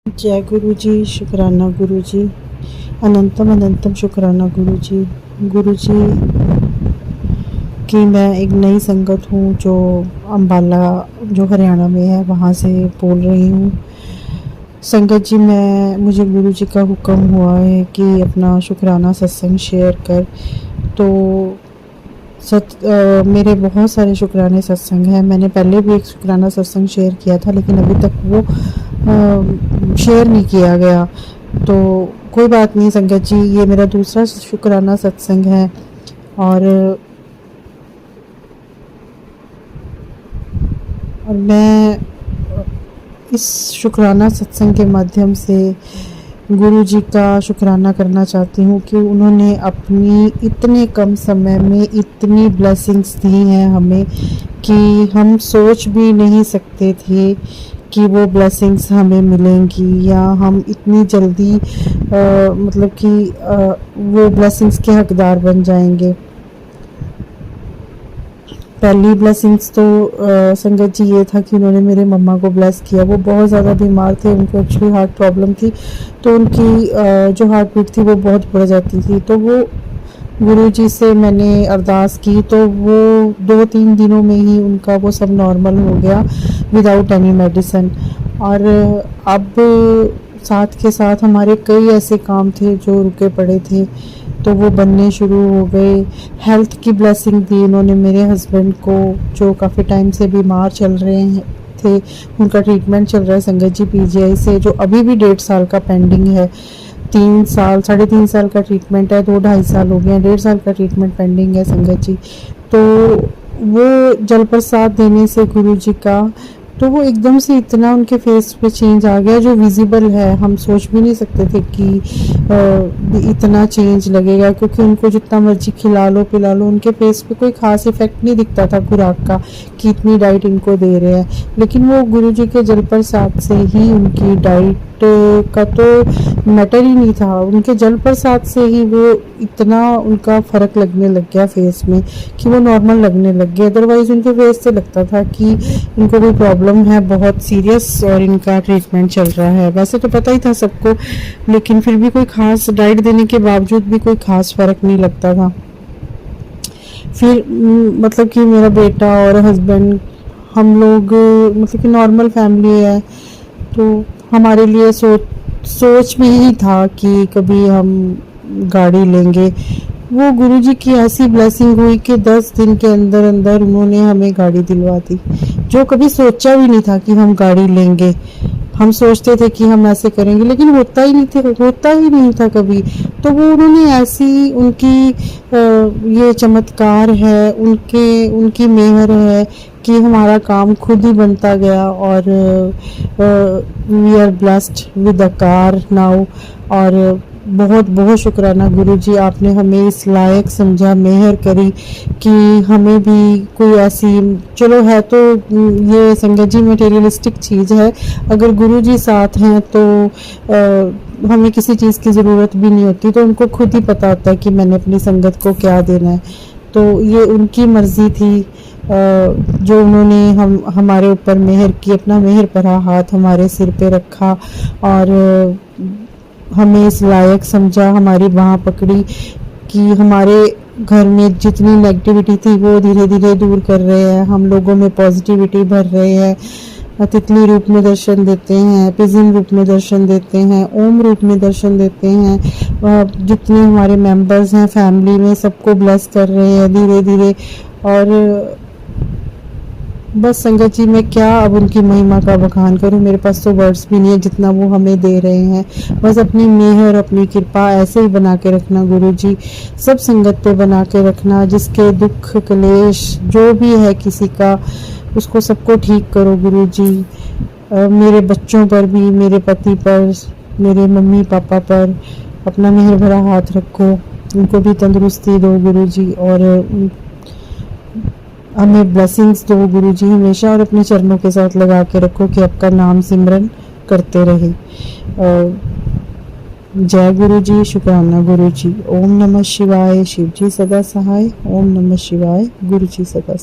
जय गुरु जी, शुक्राना गुरु जी, अनंतम अनंतम शुक्राना गुरु जी। गुरु जी की मैं एक नई संगत हूँ जो अम्बाला, जो हरियाणा में है, वहाँ से बोल रही हूँ। संगत जी, मुझे गुरु जी का हुक्म हुआ है कि अपना शुक्राना सत्संग शेयर कर। तो मेरे बहुत सारे शुक्राने सत्संग हैं। मैंने पहले भी एक शुक्राना सत्संग शेयर किया था, लेकिन अभी तक वो शेयर नहीं किया गया। तो कोई बात नहीं संगत जी, ये मेरा दूसरा शुक्राना सत्संग है। और मैं इस शुक्राना सत्संग के माध्यम से गुरु जी का शुक्राना करना चाहती हूँ कि उन्होंने अपनी इतने कम समय में इतनी ब्लेसिंग्स दी हैं हमें कि हम सोच भी नहीं सकते थे कि वो ब्लेसिंग्स हमें मिलेंगी या हम इतनी जल्दी मतलब कि वो ब्लेसिंग्स के हकदार बन जाएंगे। पहली ब्लेसिंग्स तो संगत जी ये था कि उन्होंने मेरे मम्मा को ब्लेस किया। वो बहुत ज़्यादा बीमार थे, उनको एक्चुअली हार्ट प्रॉब्लम थी, तो उनकी जो हार्ट बीट थी वो बहुत बढ़ जाती थी। तो वो गुरु जी से मैंने अरदास की, तो वो 2-3 दिनों में ही उनका वो सब नॉर्मल हो गया विदाउट एनी मेडिसिन। और अब साथ के साथ हमारे कई ऐसे काम थे जो रुके पड़े थे, तो वो बनने शुरू हो गए। हेल्थ की ब्लेसिंग दी उन्होंने मेरे हस्बैंड को, जो काफ़ी टाइम से बीमार चल रहे हैं थे। उनका ट्रीटमेंट चल रहा है संगत जी पीजीआई से, जो अभी भी 1.5 साल का पेंडिंग है। 3 साल 3.5 साल का ट्रीटमेंट है, 2-2.5 साल हो गए हैं, 1.5 साल का ट्रीटमेंट पेंडिंग है संगत जी। तो वो जल प्रसाद देने से गुरु जी का, तो वो एकदम से इतना उनके फेस पे चेंज आ गया जो विजिबल है। हम सोच भी नहीं सकते थे कि इतना चेंज लगेगा, क्योंकि उनको जितना मर्जी खिला लो पिला लो, उनके फेस पे कोई खास इफेक्ट नहीं दिखता था खुराक का कि इतनी डाइट इनको दे रहे हैं। लेकिन वो गुरु जी के जल प्रसाद से ही, उनकी डाइट का तो मैटर ही नहीं था, उनके जल प्रसाद से ही वो इतना उनका फ़र्क लगने लग गया फेस में कि वो नॉर्मल लगने लग गए। अदरवाइज़ उनके फेस से लगता था कि इनको कोई प्रॉब्लम है बहुत सीरियस और इनका ट्रीटमेंट चल रहा है। वैसे तो पता ही था सबको, लेकिन फिर भी कोई खास डाइट देने के बावजूद भी कोई खास फ़र्क नहीं लगता था। फिर मतलब कि मेरा बेटा और हस्बैंड, हम लोग मतलब कि नॉर्मल फैमिली है, तो हमारे लिए सोच में ही था कि कभी हम गाड़ी लेंगे। वो गुरुजी की ऐसी ब्लेसिंग हुई कि 10 दिन के अंदर अंदर उन्होंने हमें गाड़ी दिलवा दी, जो कभी सोचा भी नहीं था कि हम गाड़ी लेंगे। हम सोचते थे कि हम ऐसे करेंगे, लेकिन होता ही नहीं था कभी। तो वो उन्होंने ऐसी, उनकी ये चमत्कार है, उनकी मेहर है कि हमारा काम खुद ही बनता गया। और we are blessed with a car now. और बहुत बहुत शुक्राना गुरु जी, आपने हमें इस लायक समझा, मेहर करी कि हमें भी कोई ऐसी, चलो है तो ये संगत जी मटेरियलिस्टिक चीज़ है, अगर गुरु जी साथ हैं तो हमें किसी चीज़ की ज़रूरत भी नहीं होती। तो उनको खुद ही पता होता है कि मैंने अपनी संगत को क्या देना है। तो ये उनकी मर्ज़ी थी, जो उन्होंने हमारे ऊपर मेहर की, अपना मेहर भरा हाथ हमारे सिर पे रखा और हमें इस लायक समझा, हमारी बाँह पकड़ी कि हमारे घर में जितनी नेगेटिविटी थी वो धीरे धीरे दूर कर रहे हैं, हम लोगों में पॉजिटिविटी भर रहे हैं। तितली रूप में दर्शन देते हैं, पिजिन रूप में दर्शन देते हैं, ओम रूप में दर्शन देते हैं। जितने हमारे मेंबर्स हैं फैमिली में, सबको ब्लेस कर रहे हैं धीरे धीरे। और बस संगत जी, मैं क्या अब उनकी महिमा का बखान करूं, मेरे पास तो वर्ड्स भी नहीं है जितना वो हमें दे रहे हैं। बस अपनी मेहर, अपनी कृपा ऐसे ही बना के रखना गुरु जी, सब संगत पे बना के रखना। जिसके दुख क्लेश जो भी है किसी का, उसको सबको ठीक करो गुरु जी। मेरे बच्चों पर भी, मेरे पति पर, मेरे मम्मी पापा पर अपना मेहर भरा हाथ रखो, उनको भी तंदुरुस्ती दो गुरु जी। और हमें ब्लेसिंग्स दो गुरु जी हमेशा, और अपने चरणों के साथ लगा के रखो कि आपका नाम सिमरन करते रहे। जय गुरु जी, शुक्राना गुरु जी। ओम नमः शिवाय, शिव जी सदा सहाय। ओम नमः शिवाय, गुरु जी सदा